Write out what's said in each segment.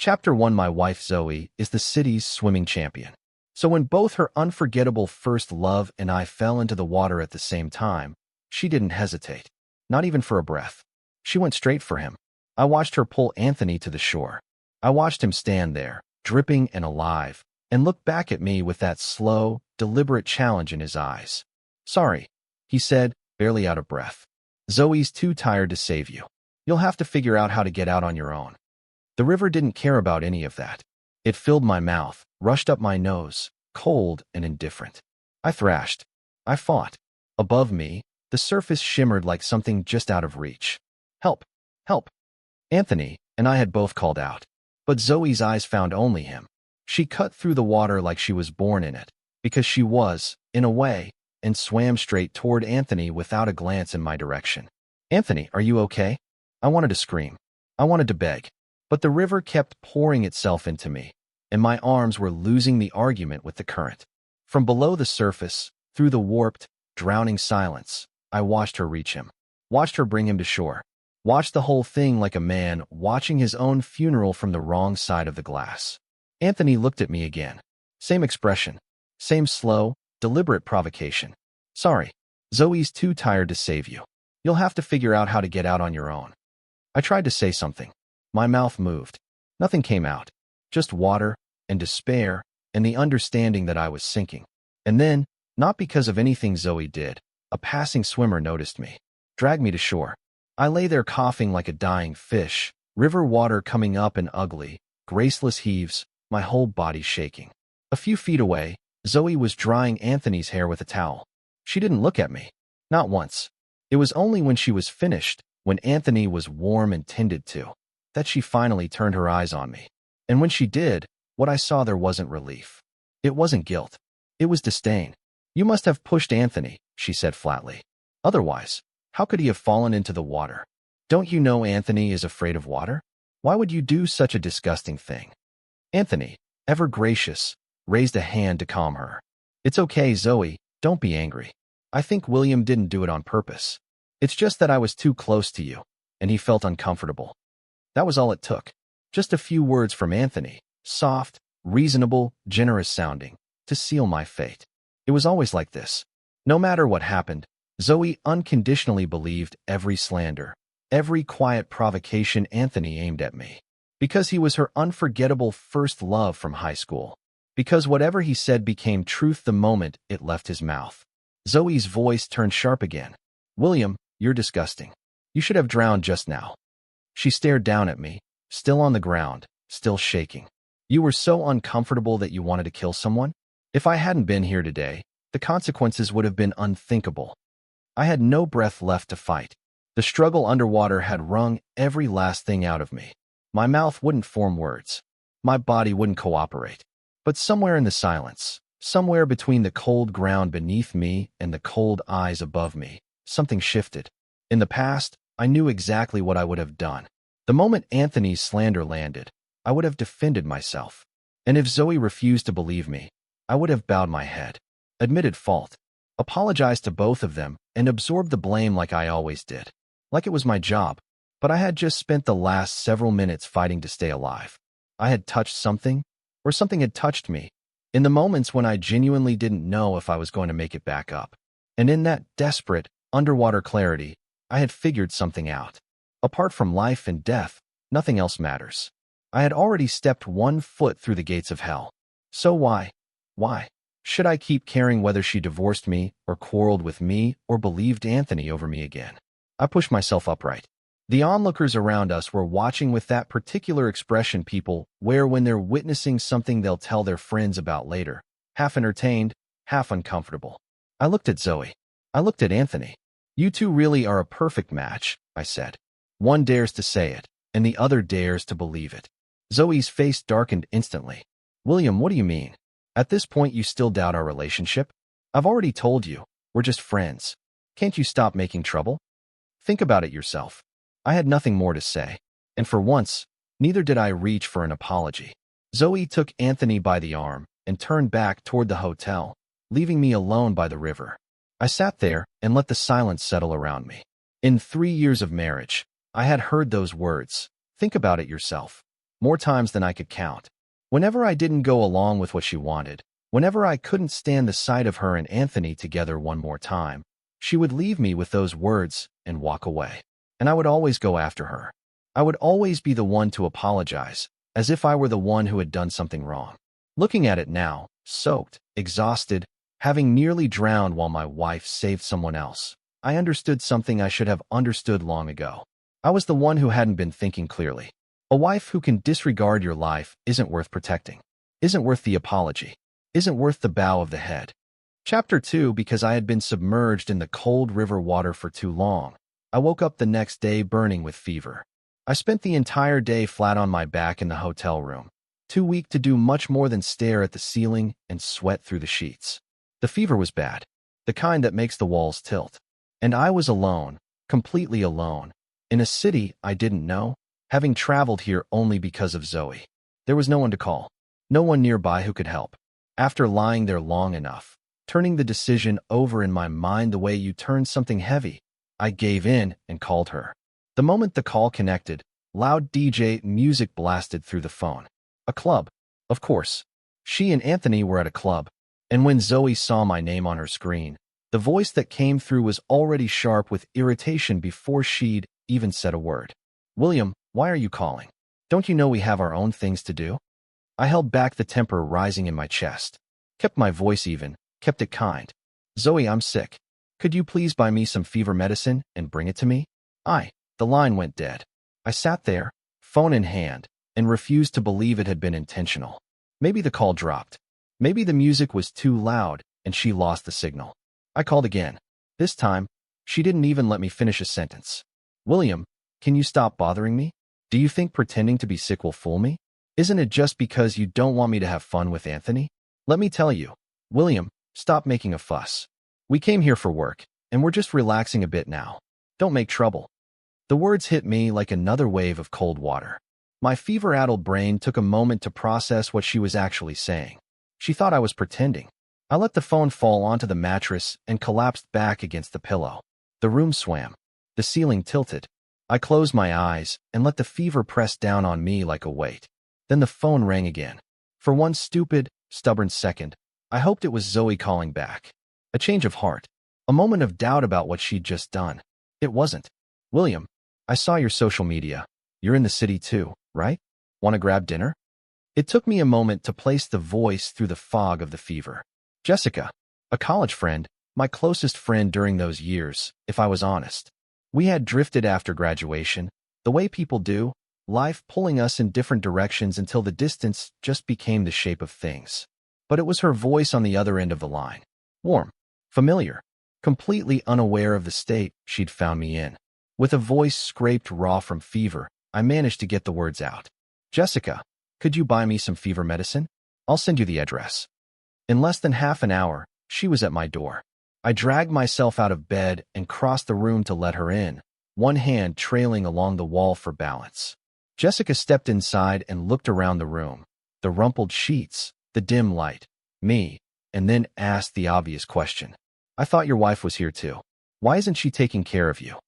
Chapter 1. My wife Zoe is the city's swimming champion. So when both her unforgettable first love and I fell into the water at the same time, she didn't hesitate. Not even for a breath. She went straight for him. I watched her pull Anthony to the shore. I watched him stand there, dripping and alive, and look back at me with that slow, deliberate challenge in his eyes. "Sorry," he said, barely out of breath. "Zoe's too tired to save you. You'll have to figure out how to get out on your own." The river didn't care about any of that. It filled my mouth, rushed up my nose, cold and indifferent. I thrashed. I fought. Above me, the surface shimmered like something just out of reach. "Help! Help!" Anthony and I had both called out. But Zoe's eyes found only him. She cut through the water like she was born in it, because she was, in a way, and swam straight toward Anthony without a glance in my direction. "Anthony, are you okay?" I wanted to scream. I wanted to beg. But the river kept pouring itself into me, and my arms were losing the argument with the current. From below the surface, through the warped, drowning silence, I watched her reach him. Watched her bring him to shore. Watched the whole thing like a man watching his own funeral from the wrong side of the glass. Anthony looked at me again. Same expression. Same slow, deliberate provocation. "Sorry. Zoe's too tired to save you. You'll have to figure out how to get out on your own." I tried to say something. My mouth moved. Nothing came out. Just water, and despair, and the understanding that I was sinking. And then, not because of anything Zoe did, a passing swimmer noticed me. Dragged me to shore. I lay there coughing like a dying fish, river water coming up in ugly, graceless heaves, my whole body shaking. A few feet away, Zoe was drying Anthony's hair with a towel. She didn't look at me. Not once. It was only when she was finished, when Anthony was warm and tended to, that she finally turned her eyes on me. And when she did, what I saw there wasn't relief. It wasn't guilt. It was disdain. "You must have pushed Anthony," she said flatly. "Otherwise, how could he have fallen into the water? Don't you know Anthony is afraid of water? Why would you do such a disgusting thing?" Anthony, ever gracious, raised a hand to calm her. "It's okay, Zoe, don't be angry. I think William didn't do it on purpose. It's just that I was too close to you, and he felt uncomfortable." That was all it took. Just a few words from Anthony, soft, reasonable, generous sounding, to seal my fate. It was always like this. No matter what happened, Zoe unconditionally believed every slander, every quiet provocation Anthony aimed at me. Because he was her unforgettable first love from high school. Because whatever he said became truth the moment it left his mouth. Zoe's voice turned sharp again. "William, you're disgusting. You should have drowned just now." She stared down at me, still on the ground, still shaking. "You were so uncomfortable that you wanted to kill someone? If I hadn't been here today, the consequences would have been unthinkable." I had no breath left to fight. The struggle underwater had wrung every last thing out of me. My mouth wouldn't form words. My body wouldn't cooperate. But somewhere in the silence, somewhere between the cold ground beneath me and the cold eyes above me, something shifted. In the past, I knew exactly what I would have done. The moment Anthony's slander landed, I would have defended myself. And if Zoe refused to believe me, I would have bowed my head, admitted fault, apologized to both of them, and absorbed the blame like I always did. Like it was my job. But I had just spent the last several minutes fighting to stay alive. I had touched something, or something had touched me, in the moments when I genuinely didn't know if I was going to make it back up. And in that desperate, underwater clarity, I had figured something out. Apart from life and death, nothing else matters. I had already stepped one foot through the gates of hell. So why should I keep caring whether she divorced me, or quarreled with me, or believed Anthony over me again? I pushed myself upright. The onlookers around us were watching with that particular expression people wear when they're witnessing something they'll tell their friends about later, half entertained, half uncomfortable. I looked at Zoe. I looked at Anthony. "You two really are a perfect match," I said. One dares to say it, and the other dares to believe it. Zoe's face darkened instantly. "William, what do you mean? At this point you still doubt our relationship? I've already told you, we're just friends. Can't you stop making trouble? Think about it yourself." I had nothing more to say, and for once, neither did I reach for an apology. Zoe took Anthony by the arm and turned back toward the hotel, leaving me alone by the river. I sat there and let the silence settle around me. In 3 years of marriage, I had heard those words, "Think about it yourself," more times than I could count. Whenever I didn't go along with what she wanted, whenever I couldn't stand the sight of her and Anthony together one more time, she would leave me with those words and walk away. And I would always go after her. I would always be the one to apologize, as if I were the one who had done something wrong. Looking at it now, soaked, exhausted, having nearly drowned while my wife saved someone else, I understood something I should have understood long ago. I was the one who hadn't been thinking clearly. A wife who can disregard your life isn't worth protecting, isn't worth the apology, isn't worth the bow of the head. Chapter 2. Because I had been submerged in the cold river water for too long, I woke up the next day burning with fever. I spent the entire day flat on my back in the hotel room, too weak to do much more than stare at the ceiling and sweat through the sheets. The fever was bad, the kind that makes the walls tilt. And I was alone, completely alone, in a city I didn't know, having traveled here only because of Zoe. There was no one to call, no one nearby who could help. After lying there long enough, turning the decision over in my mind the way you turn something heavy, I gave in and called her. The moment the call connected, loud DJ music blasted through the phone. A club, of course. She and Anthony were at a club, and when Zoe saw my name on her screen, the voice that came through was already sharp with irritation before she'd even said a word. "William, why are you calling? Don't you know we have our own things to do?" I held back the temper rising in my chest, kept my voice even, kept it kind. "Zoe, I'm sick. Could you please buy me some fever medicine and bring it to me?" The line went dead. I sat there, phone in hand, and refused to believe it had been intentional. Maybe the call dropped. Maybe the music was too loud and she lost the signal. I called again. This time, she didn't even let me finish a sentence. "William, can you stop bothering me? Do you think pretending to be sick will fool me? Isn't it just because you don't want me to have fun with Anthony? Let me tell you, William, stop making a fuss. We came here for work, and we're just relaxing a bit now. Don't make trouble." The words hit me like another wave of cold water. My fever-addled brain took a moment to process what she was actually saying. She thought I was pretending. I let the phone fall onto the mattress and collapsed back against the pillow. The room swam. The ceiling tilted. I closed my eyes and let the fever press down on me like a weight. Then the phone rang again. For one stupid, stubborn second, I hoped it was Zoe calling back. A change of heart. A moment of doubt about what she'd just done. It wasn't. "William, I saw your social media. You're in the city too, right? Want to grab dinner?" It took me a moment to place the voice through the fog of the fever. Jessica, a college friend, my closest friend during those years, if I was honest. We had drifted after graduation, the way people do, life pulling us in different directions until the distance just became the shape of things. But it was her voice on the other end of the line. Warm, familiar, completely unaware of the state she'd found me in. With a voice scraped raw from fever, I managed to get the words out. "Jessica, could you buy me some fever medicine? I'll send you the address." In less than half an hour, she was at my door. I dragged myself out of bed and crossed the room to let her in, one hand trailing along the wall for balance. Jessica stepped inside and looked around the room, the rumpled sheets, the dim light, me, and then asked the obvious question. "I thought your wife was here too. Why isn't she taking care of you?"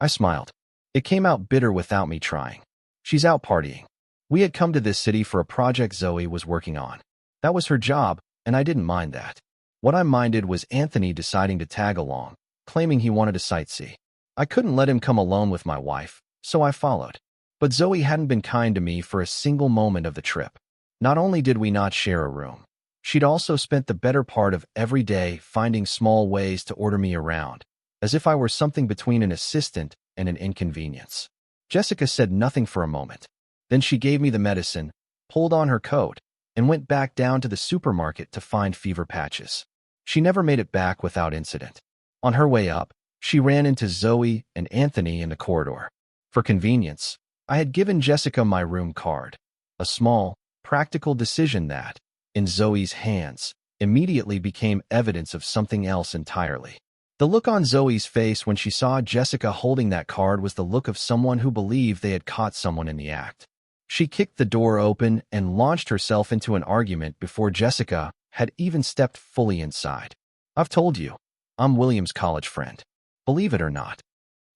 I smiled. It came out bitter without me trying. "She's out partying. We had come to this city for a project Zoe was working on. That was her job, and I didn't mind that. What I minded was Anthony deciding to tag along, claiming he wanted to sightsee. I couldn't let him come alone with my wife, so I followed. But Zoe hadn't been kind to me for a single moment of the trip. Not only did we not share a room, she'd also spent the better part of every day finding small ways to order me around, as if I were something between an assistant and an inconvenience. Jessica said nothing for a moment. Then she gave me the medicine, pulled on her coat, and went back down to the supermarket to find fever patches. She never made it back without incident. On her way up, she ran into Zoe and Anthony in the corridor. For convenience, I had given Jessica my room card. A small, practical decision that, in Zoe's hands, immediately became evidence of something else entirely. The look on Zoe's face when she saw Jessica holding that card was the look of someone who believed they had caught someone in the act. She kicked the door open and launched herself into an argument before Jessica had even stepped fully inside. "I've told you, I'm William's college friend. Believe it or not."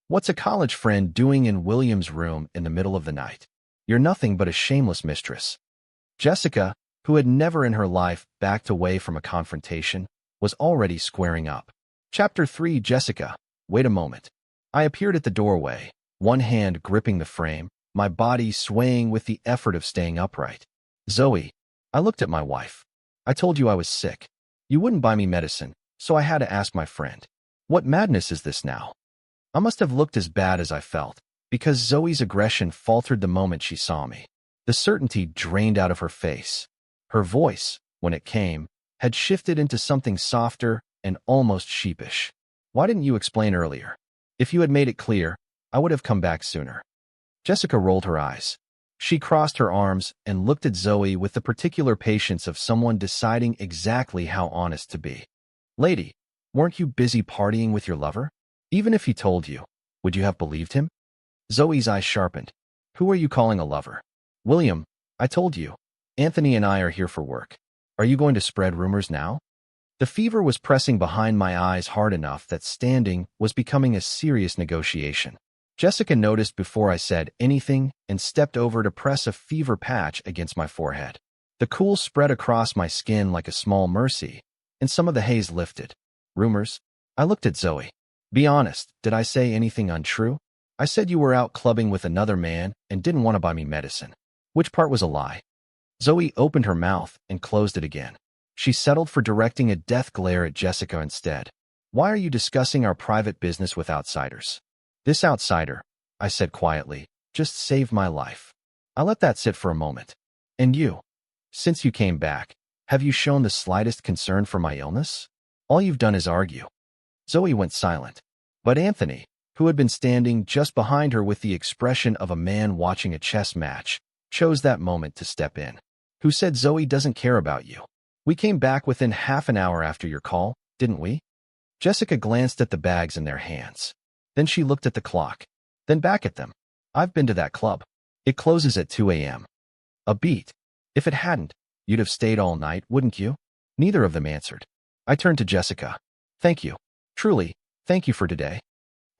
"What's a college friend doing in William's room in the middle of the night?" You're nothing but a shameless mistress. Jessica, who had never in her life backed away from a confrontation, was already squaring up. Chapter 3. Jessica, wait a moment. I appeared at the doorway, one hand gripping the frame, my body swaying with the effort of staying upright. Zoe, I looked at my wife. I told you I was sick. You wouldn't buy me medicine, so I had to ask my friend. What madness is this now? I must have looked as bad as I felt, because Zoe's aggression faltered the moment she saw me. The certainty drained out of her face. Her voice, when it came, had shifted into something softer and almost sheepish. Why didn't you explain earlier? If you had made it clear, I would have come back sooner. Jessica rolled her eyes. She crossed her arms and looked at Zoe with the particular patience of someone deciding exactly how honest to be. Lady, weren't you busy partying with your lover? Even if he told you, would you have believed him? Zoe's eyes sharpened. Who are you calling a lover? William, I told you. Anthony and I are here for work. Are you going to spread rumors now? The fever was pressing behind my eyes hard enough that standing was becoming a serious negotiation. Jessica noticed before I said anything and stepped over to press a fever patch against my forehead. The cool spread across my skin like a small mercy, and some of the haze lifted. Rumors? I looked at Zoe. Be honest, did I say anything untrue? I said you were out clubbing with another man and didn't want to buy me medicine. Which part was a lie? Zoe opened her mouth and closed it again. She settled for directing a death glare at Jessica instead. Why are you discussing our private business with outsiders? This outsider, I said quietly, just saved my life. I let that sit for a moment. And you? Since you came back, have you shown the slightest concern for my illness? All you've done is argue. Zoe went silent. But Anthony, who had been standing just behind her with the expression of a man watching a chess match, chose that moment to step in. Who said Zoe doesn't care about you? We came back within half an hour after your call, didn't we? Jessica glanced at the bags in their hands. Then she looked at the clock. Then back at them. I've been to that club. It closes at 2 a.m. A beat. If it hadn't, you'd have stayed all night, wouldn't you? Neither of them answered. I turned to Jessica. Thank you. Truly, thank you for today.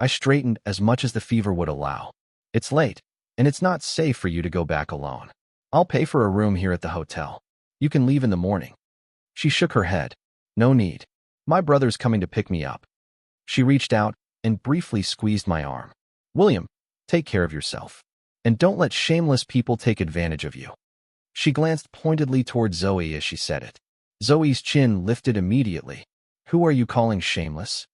I straightened as much as the fever would allow. It's late, and it's not safe for you to go back alone. I'll pay for a room here at the hotel. You can leave in the morning. She shook her head. No need. My brother's coming to pick me up. She reached out and briefly squeezed my arm. William, take care of yourself. And don't let shameless people take advantage of you. She glanced pointedly toward Zoe as she said it. Zoe's chin lifted immediately. Who are you calling shameless?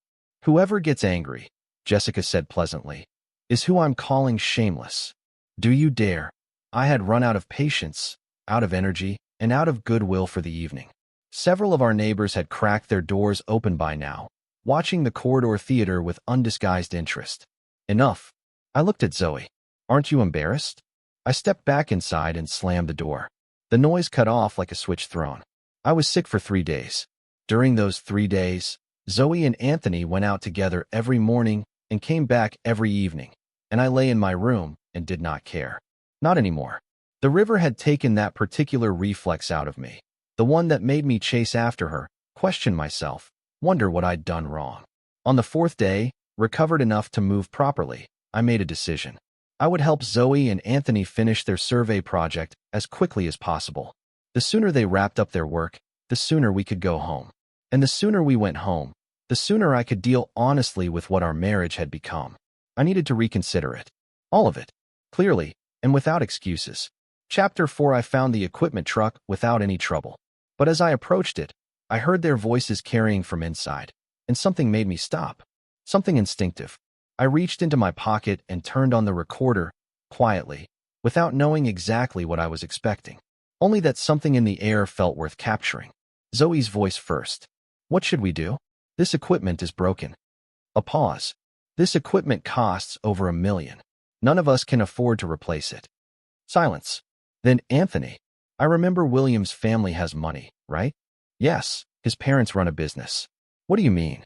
Whoever gets angry, Jessica said pleasantly, is who I'm calling shameless. Do you dare? I had run out of patience, out of energy, and out of goodwill for the evening. Several of our neighbors had cracked their doors open by now, watching the corridor theater with undisguised interest. Enough. I looked at Zoe. Aren't you embarrassed? I stepped back inside and slammed the door. The noise cut off like a switch thrown. I was sick for 3 days. During those 3 days, Zoe and Anthony went out together every morning and came back every evening, and I lay in my room and did not care. Not anymore. The river had taken that particular reflex out of me, the one that made me chase after her, question myself, wonder what I'd done wrong. On the 4th day, recovered enough to move properly, I made a decision. I would help Zoe and Anthony finish their survey project as quickly as possible. The sooner they wrapped up their work, the sooner we could go home. And the sooner we went home, the sooner I could deal honestly with what our marriage had become. I needed to reconsider it. All of it. Clearly, and without excuses. Chapter 4. I found the equipment truck without any trouble. But as I approached it, I heard their voices carrying from inside, and something made me stop. Something instinctive. I reached into my pocket and turned on the recorder, quietly, without knowing exactly what I was expecting. Only that something in the air felt worth capturing. Zoe's voice first. What should we do? This equipment is broken. A pause. This equipment costs over $1 million. None of us can afford to replace it. Silence. Then Anthony. I remember William's family has money, right? Yes, his parents run a business. What do you mean?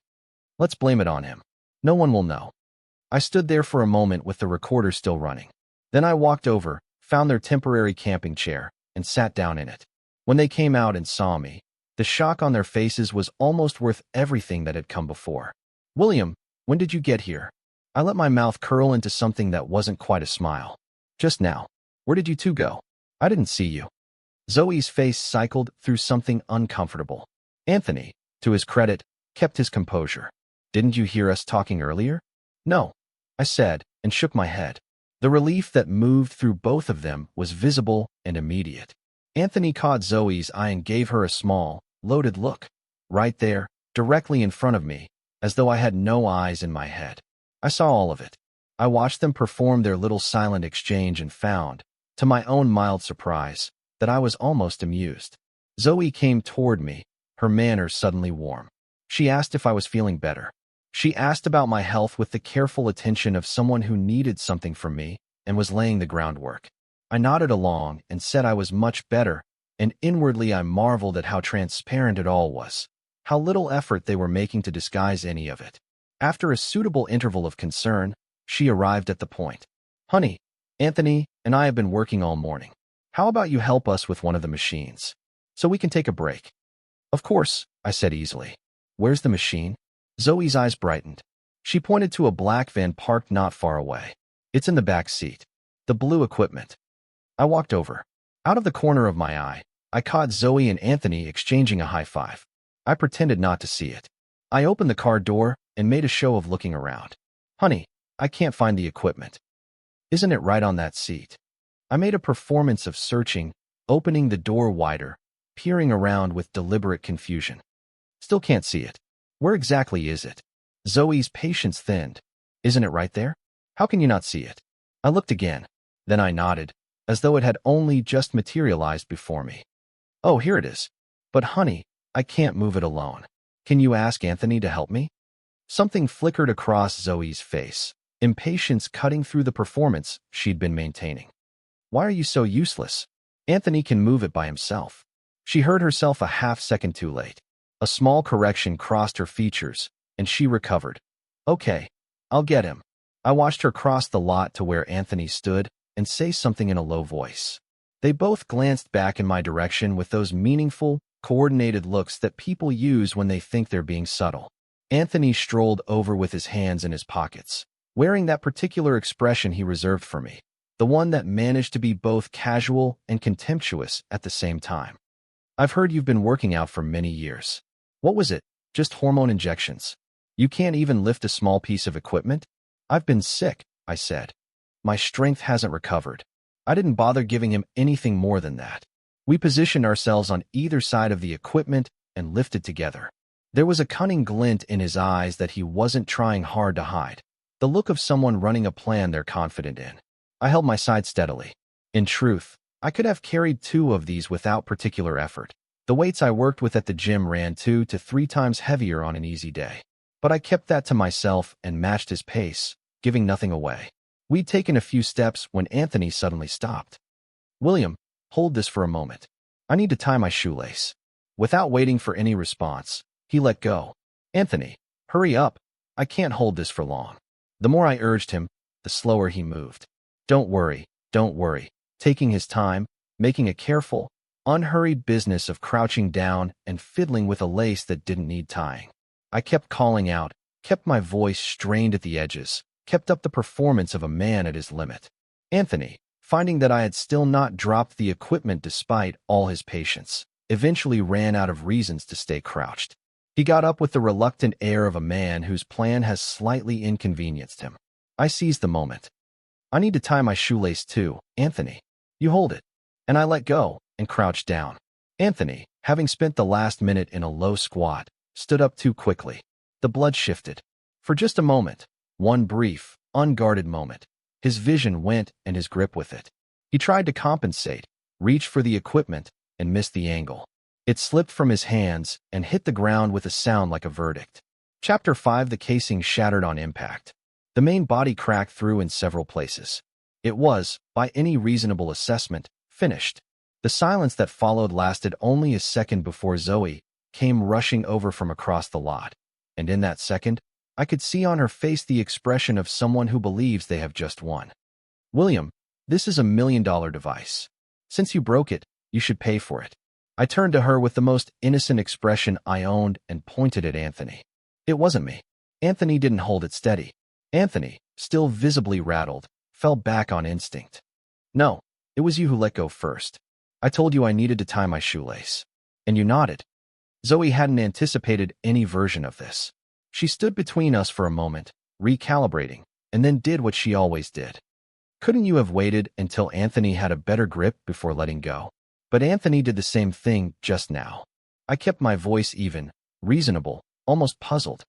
Let's blame it on him. No one will know. I stood there for a moment with the recorder still running. Then I walked over, found their temporary camping chair, and sat down in it. When they came out and saw me, the shock on their faces was almost worth everything that had come before. William, when did you get here? I let my mouth curl into something that wasn't quite a smile. Just now. Where did you two go? I didn't see you. Zoe's face cycled through something uncomfortable. Anthony, to his credit, kept his composure. Didn't you hear us talking earlier? No, I said, and shook my head. The relief that moved through both of them was visible and immediate. Anthony caught Zoe's eye and gave her a small, loaded look. Right there, directly in front of me, as though I had no eyes in my head. I saw all of it. I watched them perform their little silent exchange and found, to my own mild surprise, that I was almost amused. Zoe came toward me, her manner suddenly warm. She asked if I was feeling better. She asked about my health with the careful attention of someone who needed something from me and was laying the groundwork. I nodded along and said I was much better, and inwardly I marveled at how transparent it all was, how little effort they were making to disguise any of it. After a suitable interval of concern, she arrived at the point. Honey, Anthony and I have been working all morning. How about you help us with one of the machines, so we can take a break? Of course, I said easily. Where's the machine? Zoe's eyes brightened. She pointed to a black van parked not far away. It's in the back seat. The blue equipment. I walked over. Out of the corner of my eye, I caught Zoe and Anthony exchanging a high five. I pretended not to see it. I opened the car door and made a show of looking around. Honey, I can't find the equipment. Isn't it right on that seat? I made a performance of searching, opening the door wider, peering around with deliberate confusion. Still can't see it. Where exactly is it? Zoe's patience thinned. Isn't it right there? How can you not see it? I looked again. Then I nodded, as though it had only just materialized before me. Oh, here it is. But honey, I can't move it alone. Can you ask Anthony to help me? Something flickered across Zoe's face, impatience cutting through the performance she'd been maintaining. Why are you so useless? Anthony can move it by himself. She heard herself a half-second too late. A small correction crossed her features, and she recovered. Okay, I'll get him. I watched her cross the lot to where Anthony stood and say something in a low voice. They both glanced back in my direction with those meaningful, coordinated looks that people use when they think they're being subtle. Anthony strolled over with his hands in his pockets, wearing that particular expression he reserved for me, the one that managed to be both casual and contemptuous at the same time. I've heard you've been working out for many years. What was it? Just hormone injections? You can't even lift a small piece of equipment? I've been sick, I said. My strength hasn't recovered. I didn't bother giving him anything more than that. We positioned ourselves on either side of the equipment and lifted together. There was a cunning glint in his eyes that he wasn't trying hard to hide, the look of someone running a plan they're confident in. I held my side steadily. In truth, I could have carried 2 of these without particular effort. The weights I worked with at the gym ran 2 to 3 times heavier on an easy day. But I kept that to myself and matched his pace, giving nothing away. We'd taken a few steps when Anthony suddenly stopped. William, hold this for a moment. I need to tie my shoelace. Without waiting for any response, he let go. Anthony, hurry up. I can't hold this for long. The more I urged him, the slower he moved. Don't worry, taking his time, making a careful, unhurried business of crouching down and fiddling with a lace that didn't need tying. I kept calling out, kept my voice strained at the edges, kept up the performance of a man at his limit. Anthony, finding that I had still not dropped the equipment despite all his patience, eventually ran out of reasons to stay crouched. He got up with the reluctant air of a man whose plan has slightly inconvenienced him. I seized the moment. I need to tie my shoelace too, Anthony. You hold it. And I let go and crouched down. Anthony, having spent the last minute in a low squat, stood up too quickly. The blood shifted. For just a moment, one brief, unguarded moment, his vision went and his grip with it. He tried to compensate, reached for the equipment, and missed the angle. It slipped from his hands and hit the ground with a sound like a verdict. Chapter 5. The casing shattered on impact. The main body cracked through in several places. It was, by any reasonable assessment, finished. The silence that followed lasted only a second before Zoe came rushing over from across the lot, and in that second, I could see on her face the expression of someone who believes they have just won. William, this is $1 million device. Since you broke it, you should pay for it. I turned to her with the most innocent expression I owned and pointed at Anthony. It wasn't me. Anthony didn't hold it steady. Anthony, still visibly rattled, fell back on instinct. No, It was you who let go first. I told you I needed to tie my shoelace. And you nodded. Zoe hadn't anticipated any version of this. She stood between us for a moment, recalibrating, and then did what she always did. Couldn't you have waited until Anthony had a better grip before letting go? But Anthony did the same thing just now. I kept my voice even, reasonable, almost puzzled.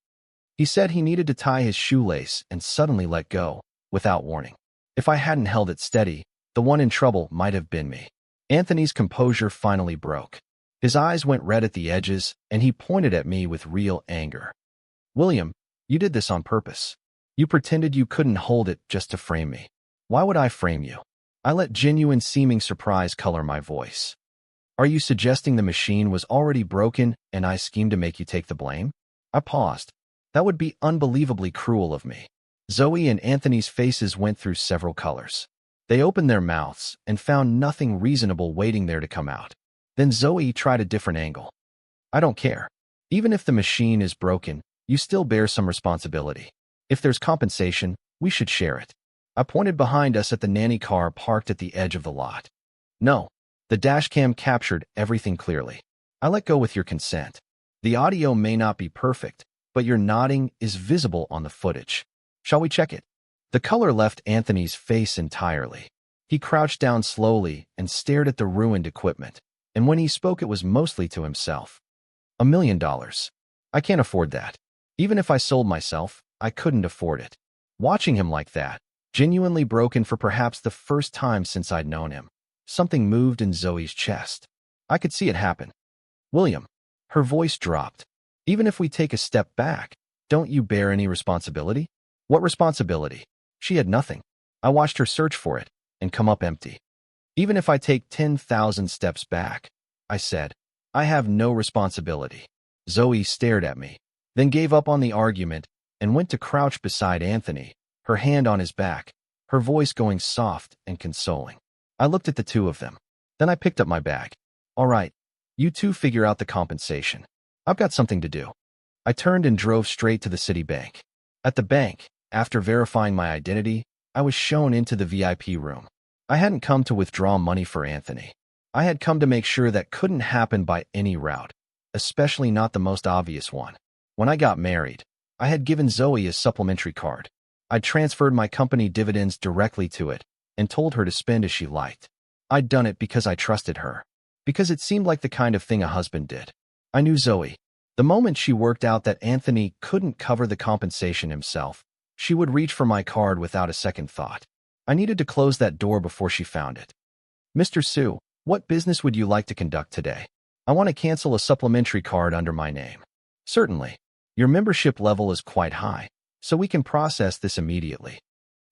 He said he needed to tie his shoelace and suddenly let go, without warning. If I hadn't held it steady, the one in trouble might have been me. Anthony's composure finally broke. His eyes went red at the edges, and he pointed at me with real anger. William, you did this on purpose. You pretended you couldn't hold it just to frame me. Why would I frame you? I let genuine seeming surprise color my voice. Are you suggesting the machine was already broken and I schemed to make you take the blame? I paused. That would be unbelievably cruel of me. Zoe and Anthony's faces went through several colors. They opened their mouths and found nothing reasonable waiting there to come out. Then Zoe tried a different angle. I don't care. Even if the machine is broken, you still bear some responsibility. If there's compensation, we should share it. I pointed behind us at the nanny car parked at the edge of the lot. No, the dashcam captured everything clearly. I let go with your consent. The audio may not be perfect, but your nodding is visible on the footage. Shall we check it? The color left Anthony's face entirely. He crouched down slowly and stared at the ruined equipment, and when he spoke it was mostly to himself. $1 million. I can't afford that. Even if I sold myself, I couldn't afford it. Watching him like that, genuinely broken for perhaps the first time since I'd known him, something moved in Zoe's chest. I could see it happen. William, her voice dropped. Even if we take a step back, don't you bear any responsibility? What responsibility? She had nothing. I watched her search for it and come up empty. Even if I take 10,000 steps back, I said, I have no responsibility. Zoe stared at me, then gave up on the argument and went to crouch beside Anthony, her hand on his back, her voice going soft and consoling. I looked at the two of them. Then I picked up my bag. All right, you two figure out the compensation. I've got something to do. I turned and drove straight to the city bank. At the bank, after verifying my identity, I was shown into the VIP room. I hadn't come to withdraw money for Anthony. I had come to make sure that couldn't happen by any route, especially not the most obvious one. When I got married, I had given Zoe a supplementary card. I'd transferred my company dividends directly to it and told her to spend as she liked. I'd done it because I trusted her, because it seemed like the kind of thing a husband did. I knew Zoe. The moment she worked out that Anthony couldn't cover the compensation himself, she would reach for my card without a second thought. I needed to close that door before she found it. Mr. Sue, what business would you like to conduct today? I want to cancel a supplementary card under my name. Certainly. Your membership level is quite high, so we can process this immediately.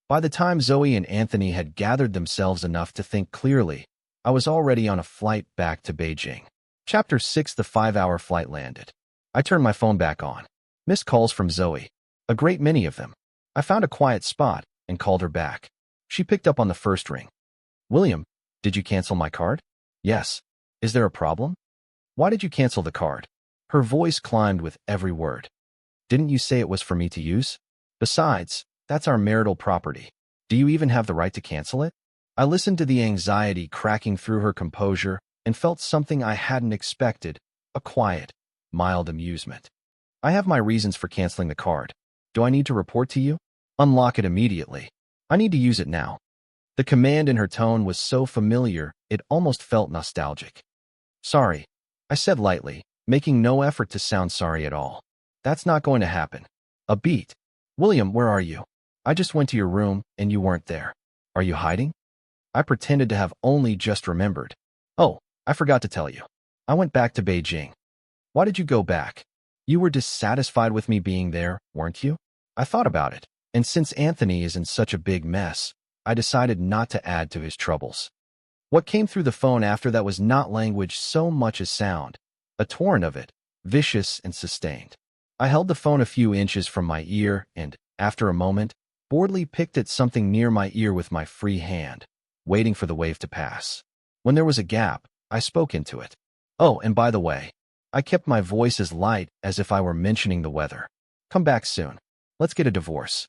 By the time Zoe and Anthony had gathered themselves enough to think clearly, I was already on a flight back to Beijing. Chapter 6. The 5-hour flight landed. I turned my phone back on. Missed calls from Zoe. A great many of them. I found a quiet spot and called her back. She picked up on the first ring. William, did you cancel my card? Yes. Is there a problem? Why did you cancel the card? Her voice climbed with every word. Didn't you say it was for me to use? Besides, that's our marital property. Do you even have the right to cancel it? I listened to the anxiety cracking through her composure and felt something I hadn't expected, a quiet, mild amusement. I have my reasons for canceling the card. Do I need to report to you? Unlock it immediately. I need to use it now. The command in her tone was so familiar, it almost felt nostalgic. Sorry, I said lightly, making no effort to sound sorry at all. That's not going to happen. A beat. William, where are you? I just went to your room and you weren't there. Are you hiding? I pretended to have only just remembered. Oh, I forgot to tell you. I went back to Beijing. Why did you go back? You were dissatisfied with me being there, weren't you? I thought about it, and since Anthony is in such a big mess, I decided not to add to his troubles. What came through the phone after that was not language so much as sound, a torrent of it, vicious and sustained. I held the phone a few inches from my ear and, after a moment, boredly picked at something near my ear with my free hand, waiting for the wave to pass. When there was a gap, I spoke into it. Oh, and by the way, I kept my voice as light as if I were mentioning the weather. Come back soon. Let's get a divorce.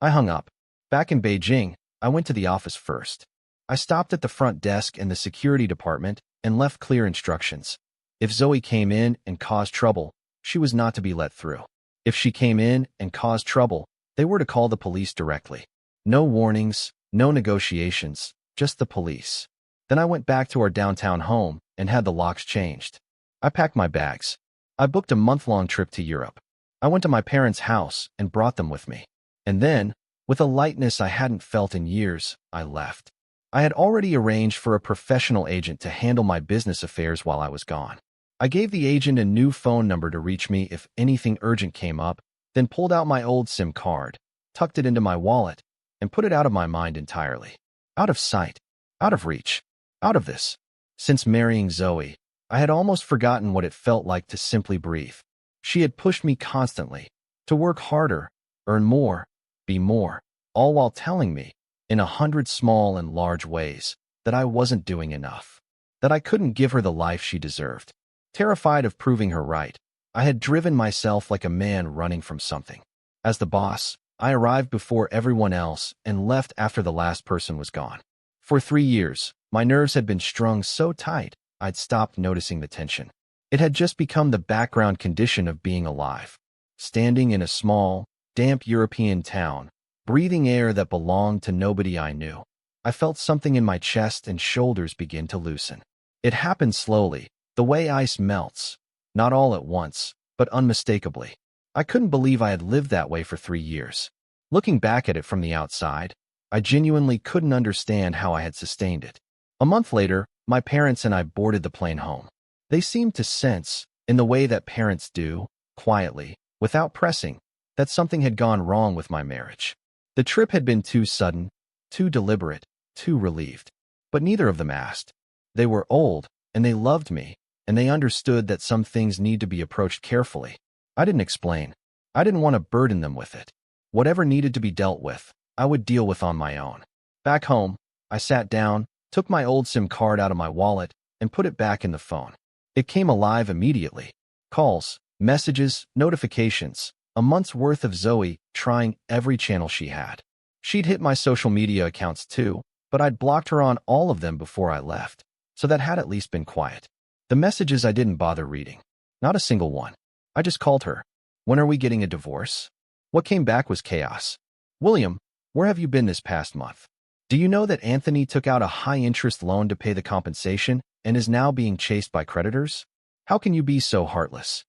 I hung up. Back in Beijing, I went to the office first. I stopped at the front desk in the security department and left clear instructions. If Zoe came in and caused trouble, she was not to be let through. If she came in and caused trouble, they were to call the police directly. No warnings, no negotiations, just the police. Then I went back to our downtown home and had the locks changed. I packed my bags. I booked a month-long trip to Europe. I went to my parents' house and brought them with me. And then, with a lightness I hadn't felt in years, I left. I had already arranged for a professional agent to handle my business affairs while I was gone. I gave the agent a new phone number to reach me if anything urgent came up, then pulled out my old SIM card, tucked it into my wallet, and put it out of my mind entirely. Out of sight, out of reach, out of this. Since marrying Zoe, I had almost forgotten what it felt like to simply breathe. She had pushed me constantly to work harder, earn more, be more, all while telling me, in 100 small and large ways, that I wasn't doing enough, that I couldn't give her the life she deserved. Terrified of proving her right, I had driven myself like a man running from something. As the boss, I arrived before everyone else and left after the last person was gone. For 3 years, my nerves had been strung so tight, I'd stopped noticing the tension. It had just become the background condition of being alive. Standing in a small, damp European town, breathing air that belonged to nobody I knew, I felt something in my chest and shoulders begin to loosen. It happened slowly, the way ice melts, not all at once, but unmistakably. I couldn't believe I had lived that way for 3 years. Looking back at it from the outside, I genuinely couldn't understand how I had sustained it. A month later, my parents and I boarded the plane home. They seemed to sense, in the way that parents do, quietly, without pressing, that something had gone wrong with my marriage. The trip had been too sudden, too deliberate, too relieved. But neither of them asked. They were old, and they loved me, and they understood that some things need to be approached carefully. I didn't explain. I didn't want to burden them with it. Whatever needed to be dealt with, I would deal with on my own. Back home, I sat down, took my old SIM card out of my wallet, and put it back in the phone. It came alive immediately. Calls, messages, notifications, a month's worth of Zoe trying every channel she had. She'd hit my social media accounts too, but I'd blocked her on all of them before I left, so that had at least been quiet. The messages I didn't bother reading. Not a single one. I just called her. When are we getting a divorce? What came back was chaos. William, where have you been this past month? Do you know that Anthony took out a high-interest loan to pay the compensation and is now being chased by creditors? How can you be so heartless?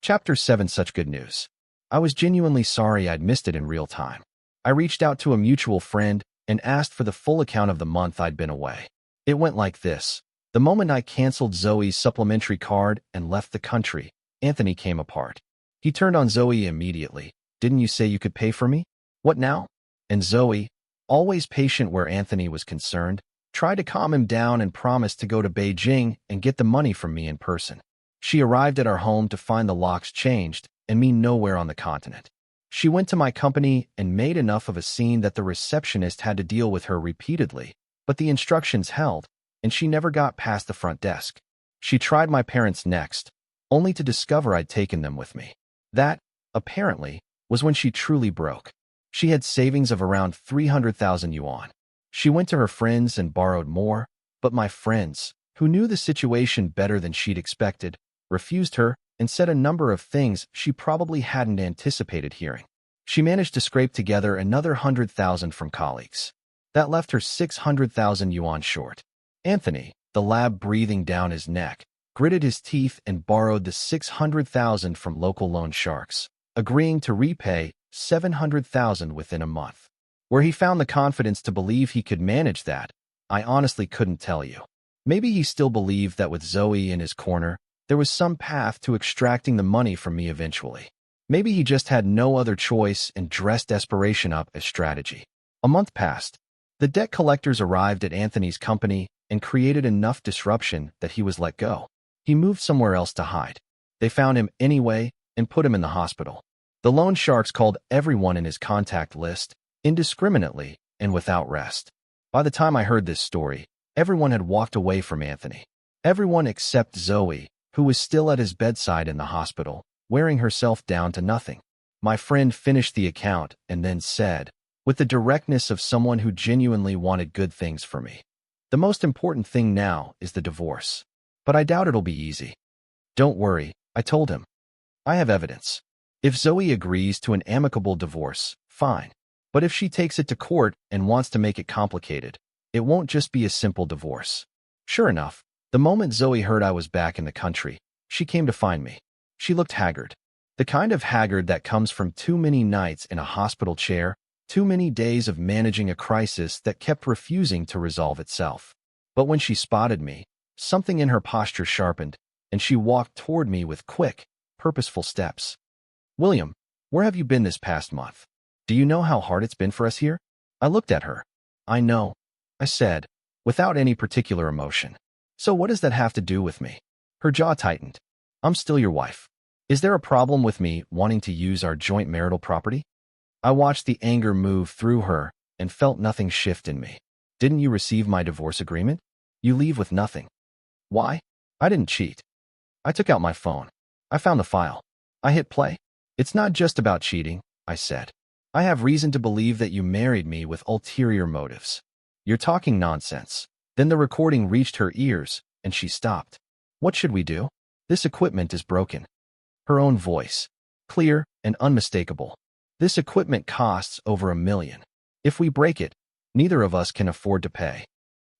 Chapter 7. Such good news. I was genuinely sorry I'd missed it in real time. I reached out to a mutual friend and asked for the full account of the month I'd been away. It went like this. The moment I canceled Zoe's supplementary card and left the country, Anthony came apart. He turned on Zoe immediately. Didn't you say you could pay for me? What now? And Zoe, always patient where Anthony was concerned, tried to calm him down and promised to go to Beijing and get the money from me in person. She arrived at our home to find the locks changed and me nowhere on the continent. She went to my company and made enough of a scene that the receptionist had to deal with her repeatedly, but the instructions held, and she never got past the front desk. She tried my parents next, only to discover I'd taken them with me. That, apparently, was when she truly broke. She had savings of around 300,000 yuan. She went to her friends and borrowed more, but my friends, who knew the situation better than she'd expected, refused her and said a number of things she probably hadn't anticipated hearing. She managed to scrape together another 100,000 from colleagues. That left her 600,000 yuan short. Anthony, the lab breathing down his neck, gritted his teeth and borrowed the 600,000 from local loan sharks, agreeing to repay 700,000 within a month. Where he found the confidence to believe he could manage that, I honestly couldn't tell you. Maybe he still believed that with Zoe in his corner, there was some path to extracting the money from me eventually. Maybe he just had no other choice and dressed desperation up as strategy. A month passed. The debt collectors arrived at Anthony's company and created enough disruption that he was let go. He moved somewhere else to hide. They found him anyway and put him in the hospital. The loan sharks called everyone in his contact list, indiscriminately and without rest. By the time I heard this story, everyone had walked away from Anthony. Everyone except Zoe, who was still at his bedside in the hospital, wearing herself down to nothing. My friend finished the account and then said, with the directness of someone who genuinely wanted good things for me. The most important thing now is the divorce. But I doubt it'll be easy. Don't worry, I told him. I have evidence. If Zoe agrees to an amicable divorce, fine. But if she takes it to court and wants to make it complicated, it won't just be a simple divorce. Sure enough, the moment Zoe heard I was back in the country, she came to find me. She looked haggard. The kind of haggard that comes from too many nights in a hospital chair, too many days of managing a crisis that kept refusing to resolve itself. But when she spotted me, something in her posture sharpened, and she walked toward me with quick, purposeful steps. William, where have you been this past month? Do you know how hard it's been for us here? I looked at her. I know, I said, without any particular emotion. So what does that have to do with me? Her jaw tightened. I'm still your wife. Is there a problem with me wanting to use our joint marital property? I watched the anger move through her and felt nothing shift in me. Didn't you receive my divorce agreement? You leave with nothing. Why? I didn't cheat. I took out my phone. I found the file. I hit play. It's not just about cheating, I said. I have reason to believe that you married me with ulterior motives. You're talking nonsense. Then the recording reached her ears, and she stopped. What should we do? This equipment is broken. Her own voice, clear and unmistakable. This equipment costs over $1 million. If we break it, neither of us can afford to pay.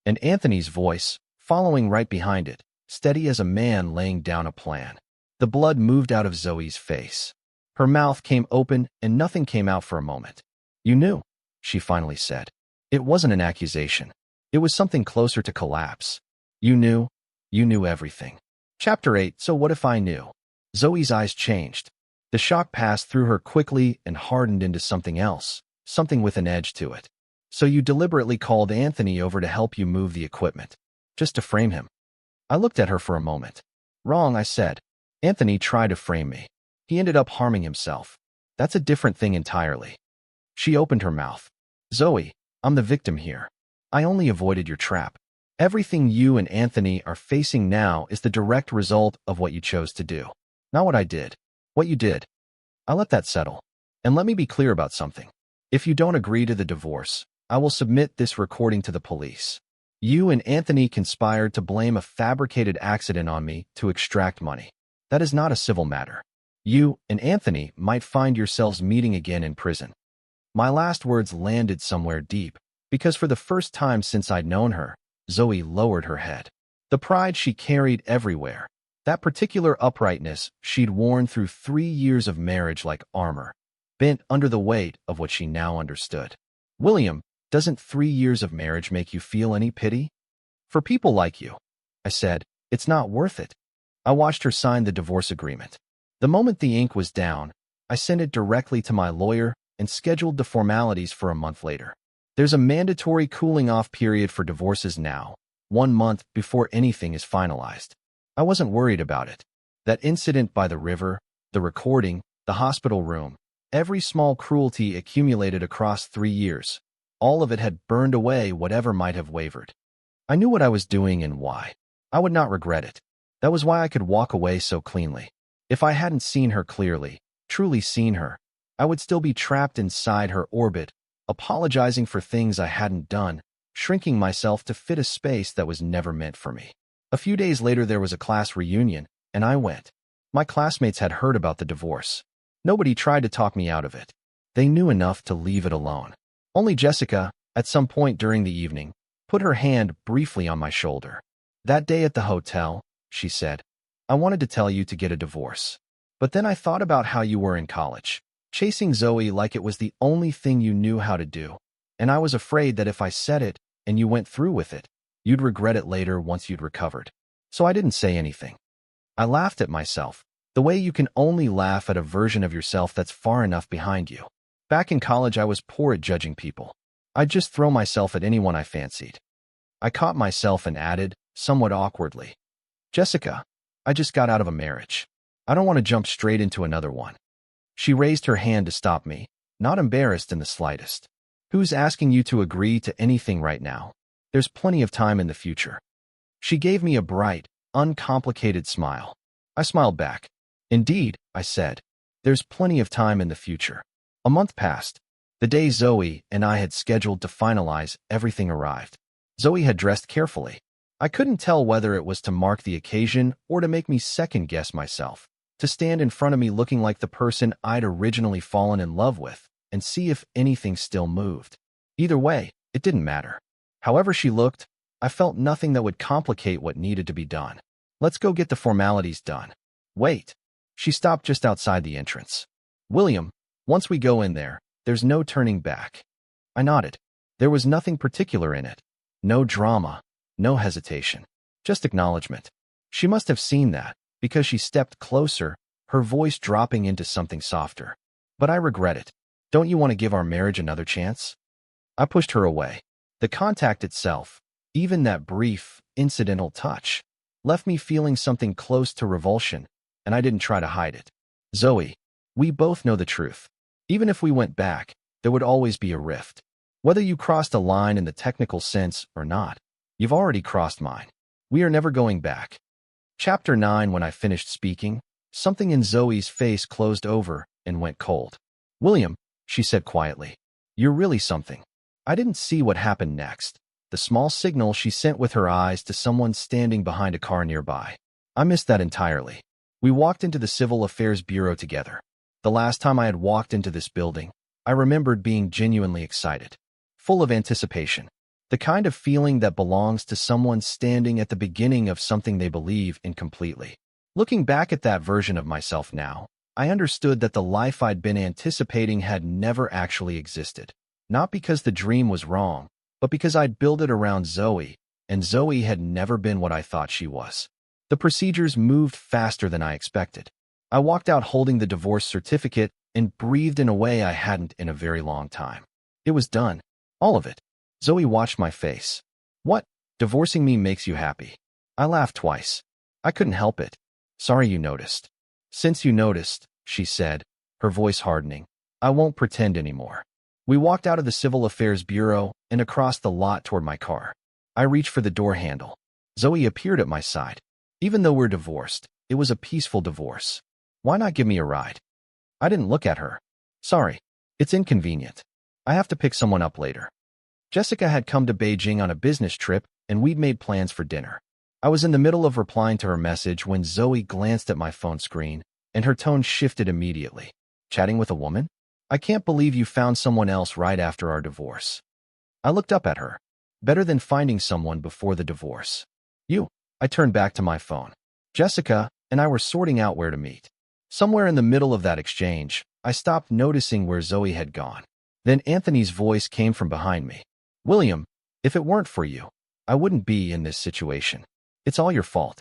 And Anthony's voice, following right behind it, steady as a man laying down a plan. The blood moved out of Zoe's face. Her mouth came open and nothing came out for a moment. You knew, she finally said. It wasn't an accusation. It was something closer to collapse. You knew everything. Chapter 8. So what if I knew? Zoe's eyes changed. The shock passed through her quickly and hardened into something else, something with an edge to it. So you deliberately called Anthony over to help you move the equipment, just to frame him. I looked at her for a moment. Wrong, I said. Anthony tried to frame me. He ended up harming himself. That's a different thing entirely. She opened her mouth. Zoe, I'm the victim here. I only avoided your trap. Everything you and Anthony are facing now is the direct result of what you chose to do. Not what I did. What you did. I let that settle. And let me be clear about something. If you don't agree to the divorce, I will submit this recording to the police. You and Anthony conspired to blame a fabricated accident on me to extract money. That is not a civil matter. You and Anthony might find yourselves meeting again in prison. My last words landed somewhere deep, because for the first time since I'd known her, Zoe lowered her head. The pride she carried everywhere, that particular uprightness she'd worn through 3 years of marriage like armor, bent under the weight of what she now understood. William, doesn't 3 years of marriage make you feel any pity? For people like you, I said, it's not worth it. I watched her sign the divorce agreement. The moment the ink was down, I sent it directly to my lawyer and scheduled the formalities for a month later. There's a mandatory cooling-off period for divorces now, 1 month before anything is finalized. I wasn't worried about it. That incident by the river, the recording, the hospital room, every small cruelty accumulated across 3 years, all of it had burned away whatever might have wavered. I knew what I was doing and why. I would not regret it. That was why I could walk away so cleanly. If I hadn't seen her clearly, truly seen her, I would still be trapped inside her orbit, apologizing for things I hadn't done, shrinking myself to fit a space that was never meant for me. A few days later there was a class reunion, and I went. My classmates had heard about the divorce. Nobody tried to talk me out of it. They knew enough to leave it alone. Only Jessica, at some point during the evening, put her hand briefly on my shoulder. That day at the hotel, she said, I wanted to tell you to get a divorce. But then I thought about how you were in college, chasing Zoe like it was the only thing you knew how to do. And I was afraid that if I said it, and you went through with it, you'd regret it later once you'd recovered. So I didn't say anything. I laughed at myself, the way you can only laugh at a version of yourself that's far enough behind you. Back in college I was poor at judging people. I'd just throw myself at anyone I fancied. I caught myself and added, somewhat awkwardly, Jessica, I just got out of a marriage. I don't want to jump straight into another one. She raised her hand to stop me, not embarrassed in the slightest. Who's asking you to agree to anything right now? There's plenty of time in the future. She gave me a bright, uncomplicated smile. I smiled back. Indeed, I said. There's plenty of time in the future. A month passed. The day Zoe and I had scheduled to finalize everything arrived. Zoe had dressed carefully. I couldn't tell whether it was to mark the occasion or to make me second-guess myself, to stand in front of me looking like the person I'd originally fallen in love with and see if anything still moved. Either way, it didn't matter. However she looked, I felt nothing that would complicate what needed to be done. Let's go get the formalities done. Wait. She stopped just outside the entrance. William, once we go in there, there's no turning back. I nodded. There was nothing particular in it. No drama, no hesitation, just acknowledgement. She must have seen that, because she stepped closer, her voice dropping into something softer. But I regret it. Don't you want to give our marriage another chance? I pushed her away. The contact itself, even that brief, incidental touch, left me feeling something close to revulsion, and I didn't try to hide it. Zoe, we both know the truth. Even if we went back, there would always be a rift. Whether you crossed a line in the technical sense or not, you've already crossed mine. We are never going back. Chapter 9. When I finished speaking, something in Zoe's face closed over and went cold. William, she said quietly, you're really something. I didn't see what happened next. The small signal she sent with her eyes to someone standing behind a car nearby. I missed that entirely. We walked into the Civil Affairs Bureau together. The last time I had walked into this building, I remembered being genuinely excited, full of anticipation, the kind of feeling that belongs to someone standing at the beginning of something they believe in completely. Looking back at that version of myself now, I understood that the life I'd been anticipating had never actually existed. Not because the dream was wrong, but because I'd built it around Zoe, and Zoe had never been what I thought she was. The procedures moved faster than I expected. I walked out holding the divorce certificate and breathed in a way I hadn't in a very long time. It was done. All of it. Zoe watched my face. What? Divorcing me makes you happy? I laughed twice. I couldn't help it. Sorry you noticed. Since you noticed, she said, her voice hardening, I won't pretend anymore. We walked out of the Civil Affairs Bureau and across the lot toward my car. I reached for the door handle. Zoe appeared at my side. Even though we're divorced, it was a peaceful divorce. Why not give me a ride? I didn't look at her. Sorry. It's inconvenient. I have to pick someone up later. Jessica had come to Beijing on a business trip, and we'd made plans for dinner. I was in the middle of replying to her message when Zoe glanced at my phone screen, and her tone shifted immediately. Chatting with a woman? I can't believe you found someone else right after our divorce. I looked up at her. Better than finding someone before the divorce. You. I turned back to my phone. Jessica and I were sorting out where to meet. Somewhere in the middle of that exchange, I stopped noticing where Zoe had gone. Then Anthony's voice came from behind me. William, if it weren't for you, I wouldn't be in this situation. It's all your fault.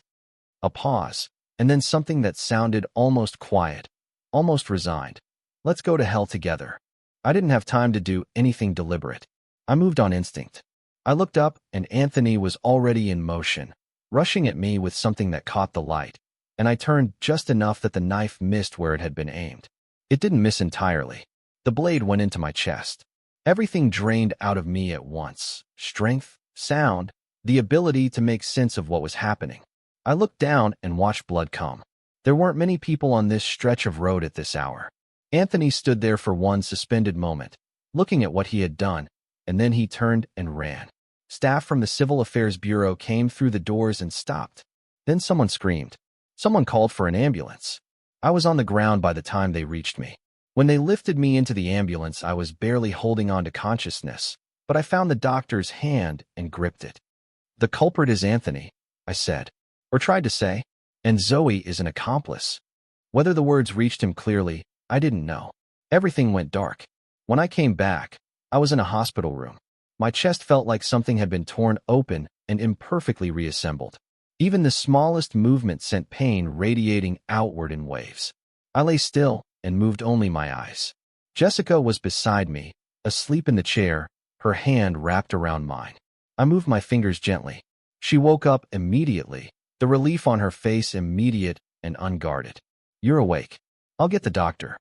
A pause, and then something that sounded almost quiet, almost resigned. Let's go to hell together. I didn't have time to do anything deliberate. I moved on instinct. I looked up, and Anthony was already in motion, rushing at me with something that caught the light, and I turned just enough that the knife missed where it had been aimed. It didn't miss entirely. The blade went into my chest. Everything drained out of me at once. Strength, sound, the ability to make sense of what was happening. I looked down and watched blood come. There weren't many people on this stretch of road at this hour. Anthony stood there for one suspended moment, looking at what he had done, and then he turned and ran. Staff from the Civil Affairs Bureau came through the doors and stopped. Then someone screamed. Someone called for an ambulance. I was on the ground by the time they reached me. When they lifted me into the ambulance, I was barely holding on to consciousness, but I found the doctor's hand and gripped it. The culprit is Anthony, I said, or tried to say, and Zoe is an accomplice. Whether the words reached him clearly, I didn't know. Everything went dark. When I came back, I was in a hospital room. My chest felt like something had been torn open and imperfectly reassembled. Even the smallest movement sent pain radiating outward in waves. I lay still and moved only my eyes. Jessica was beside me, asleep in the chair, her hand wrapped around mine. I moved my fingers gently. She woke up immediately, the relief on her face immediate and unguarded. You're awake. I'll get the doctor.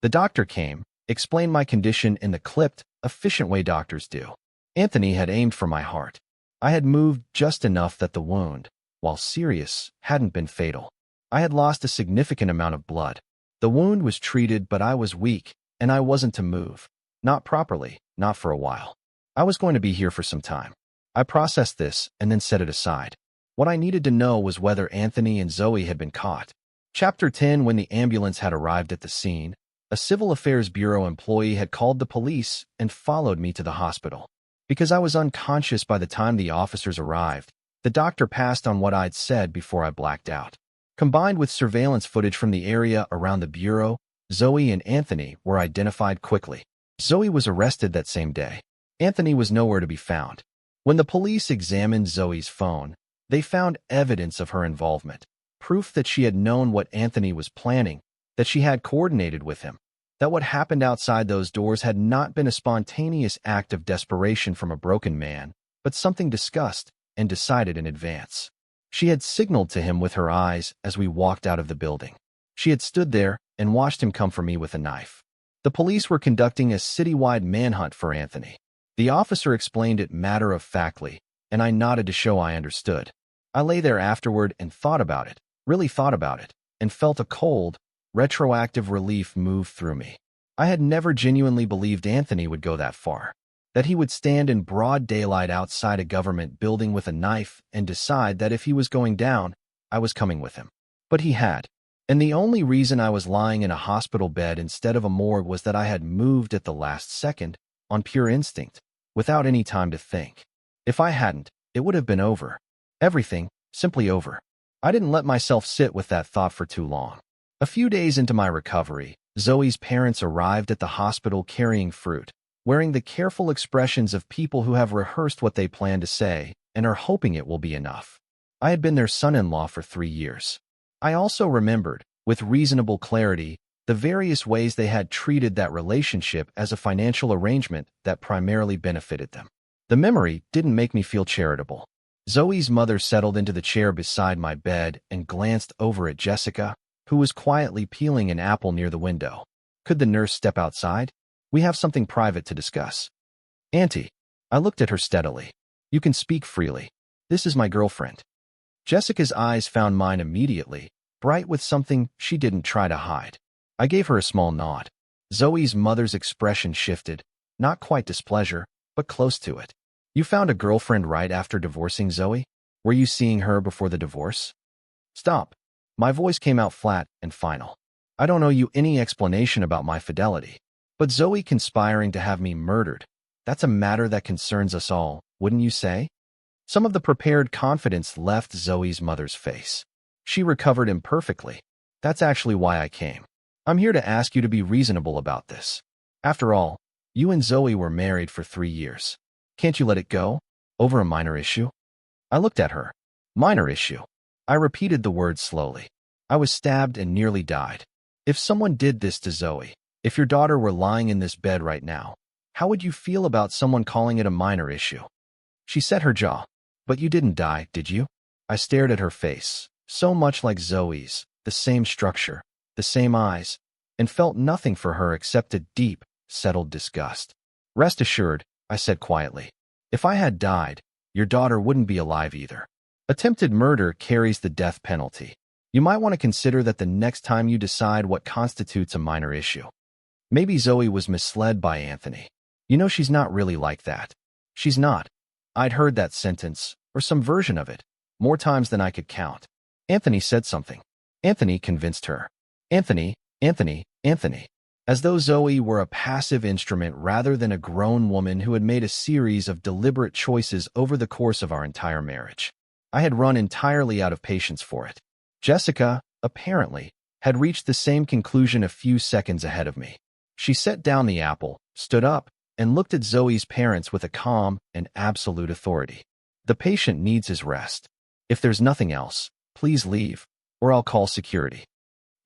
The doctor came, explained my condition in the clipped, efficient way doctors do. Anthony had aimed for my heart. I had moved just enough that the wound, while serious, hadn't been fatal. I had lost a significant amount of blood. The wound was treated, but I was weak, and I wasn't to move. Not properly, not for a while. I was going to be here for some time. I processed this and then set it aside. What I needed to know was whether Anthony and Zoe had been caught. Chapter 10. When the ambulance had arrived at the scene, a Civil Affairs Bureau employee had called the police and followed me to the hospital. Because I was unconscious by the time the officers arrived, the doctor passed on what I'd said before I blacked out. Combined with surveillance footage from the area around the Bureau, Zoe and Anthony were identified quickly. Zoe was arrested that same day. Anthony was nowhere to be found. When the police examined Zoe's phone, they found evidence of her involvement, proof that she had known what Anthony was planning, that she had coordinated with him, that what happened outside those doors had not been a spontaneous act of desperation from a broken man, but something discussed and decided in advance. She had signaled to him with her eyes as we walked out of the building. She had stood there and watched him come for me with a knife. The police were conducting a citywide manhunt for Anthony. The officer explained it matter-of-factly, and I nodded to show I understood. I lay there afterward and thought about it, really thought about it, and felt a cold, retroactive relief move through me. I had never genuinely believed Anthony would go that far, that he would stand in broad daylight outside a government building with a knife and decide that if he was going down, I was coming with him. But he had. And the only reason I was lying in a hospital bed instead of a morgue was that I had moved at the last second, on pure instinct, without any time to think. If I hadn't, it would have been over. Everything, simply over. I didn't let myself sit with that thought for too long. A few days into my recovery, Zoe's parents arrived at the hospital carrying fruit, wearing the careful expressions of people who have rehearsed what they plan to say and are hoping it will be enough. I had been their son-in-law for 3 years. I also remembered, with reasonable clarity, the various ways they had treated that relationship as a financial arrangement that primarily benefited them. The memory didn't make me feel charitable. Zoe's mother settled into the chair beside my bed and glanced over at Jessica, who was quietly peeling an apple near the window. Could the nurse step outside? We have something private to discuss. Auntie. I looked at her steadily. You can speak freely. This is my girlfriend. Jessica's eyes found mine immediately, bright with something she didn't try to hide. I gave her a small nod. Zoe's mother's expression shifted, not quite displeasure, but close to it. You found a girlfriend right after divorcing Zoe? Were you seeing her before the divorce? Stop. My voice came out flat and final. I don't owe you any explanation about my fidelity. But Zoe conspiring to have me murdered, that's a matter that concerns us all, wouldn't you say? Some of the prepared confidence left Zoe's mother's face. She recovered imperfectly. That's actually why I came. I'm here to ask you to be reasonable about this. After all, you and Zoe were married for 3 years. Can't you let it go? Over a minor issue? I looked at her. Minor issue. I repeated the word slowly. I was stabbed and nearly died. If someone did this to Zoe, if your daughter were lying in this bed right now, how would you feel about someone calling it a minor issue? She set her jaw. But you didn't die, did you? I stared at her face, so much like Zoe's, the same structure, the same eyes, and felt nothing for her except a deep, settled disgust. Rest assured, I said quietly, if I had died, your daughter wouldn't be alive either. Attempted murder carries the death penalty. You might want to consider that the next time you decide what constitutes a minor issue. Maybe Zoe was misled by Anthony. You know, she's not really like that. She's not. I'd heard that sentence, or some version of it, more times than I could count. Anthony said something. Anthony convinced her. Anthony, as though Zoe were a passive instrument rather than a grown woman who had made a series of deliberate choices over the course of our entire marriage. I had run entirely out of patience for it. Jessica, apparently, had reached the same conclusion a few seconds ahead of me. She set down the apple, stood up, and looked at Zoe's parents with a calm and absolute authority. The patient needs his rest. If there's nothing else, please leave, or I'll call security.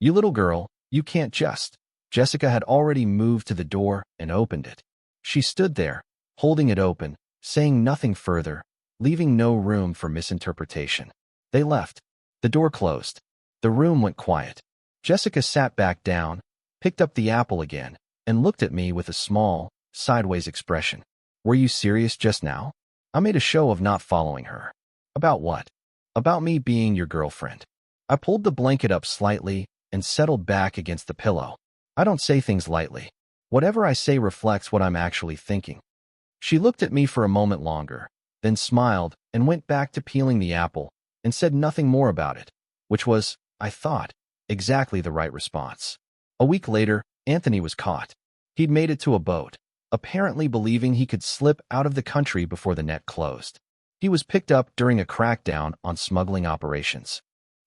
You little girl, you can't just. Jessica had already moved to the door and opened it. She stood there, holding it open, saying nothing further, leaving no room for misinterpretation. They left. The door closed. The room went quiet. Jessica sat back down, picked up the apple again, and looked at me with a small, sideways expression. Were you serious just now? I made a show of not following her. About what? About me being your girlfriend. I pulled the blanket up slightly and settled back against the pillow. I don't say things lightly. Whatever I say reflects what I'm actually thinking. She looked at me for a moment longer, then smiled and went back to peeling the apple and said nothing more about it, which was, I thought, exactly the right response. A week later, Anthony was caught. He'd made it to a boat, apparently believing he could slip out of the country before the net closed. He was picked up during a crackdown on smuggling operations,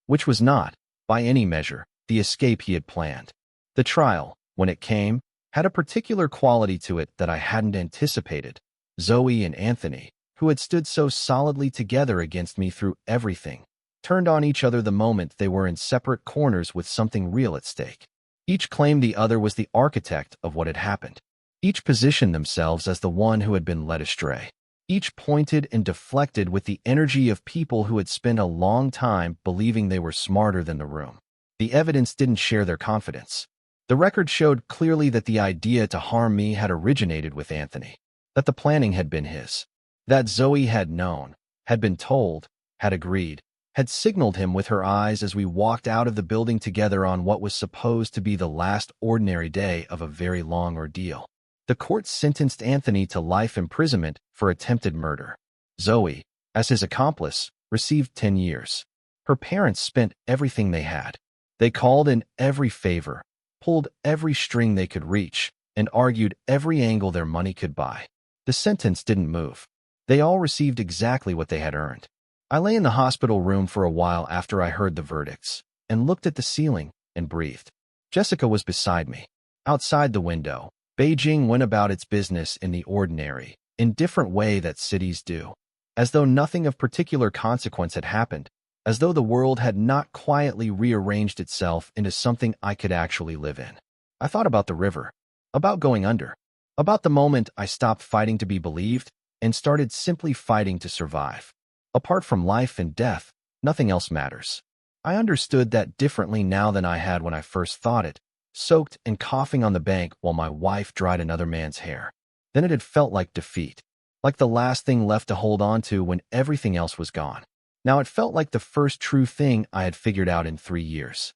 which was not, by any measure, the escape he had planned. The trial, when it came, had a particular quality to it that I hadn't anticipated. Zoe and Anthony, who had stood so solidly together against me through everything, turned on each other the moment they were in separate corners with something real at stake. Each claimed the other was the architect of what had happened. Each positioned themselves as the one who had been led astray. Each pointed and deflected with the energy of people who had spent a long time believing they were smarter than the room. The evidence didn't share their confidence. The record showed clearly that the idea to harm me had originated with Anthony, that the planning had been his, that Zoe had known, had been told, had agreed, had signaled him with her eyes as we walked out of the building together on what was supposed to be the last ordinary day of a very long ordeal. The court sentenced Anthony to life imprisonment for attempted murder. Zoe, as his accomplice, received 10 years. Her parents spent everything they had. They called in every favor, pulled every string they could reach, and argued every angle their money could buy. The sentence didn't move. They all received exactly what they had earned. I lay in the hospital room for a while after I heard the verdicts, and looked at the ceiling and breathed. Jessica was beside me. Outside the window, Beijing went about its business in the ordinary, indifferent way that cities do, as though nothing of particular consequence had happened, as though the world had not quietly rearranged itself into something I could actually live in. I thought about the river, about going under, about the moment I stopped fighting to be believed and started simply fighting to survive. Apart from life and death, nothing else matters. I understood that differently now than I had when I first thought it, soaked and coughing on the bank while my wife dried another man's hair. Then it had felt like defeat, like the last thing left to hold on to when everything else was gone. Now it felt like the first true thing I had figured out in 3 years.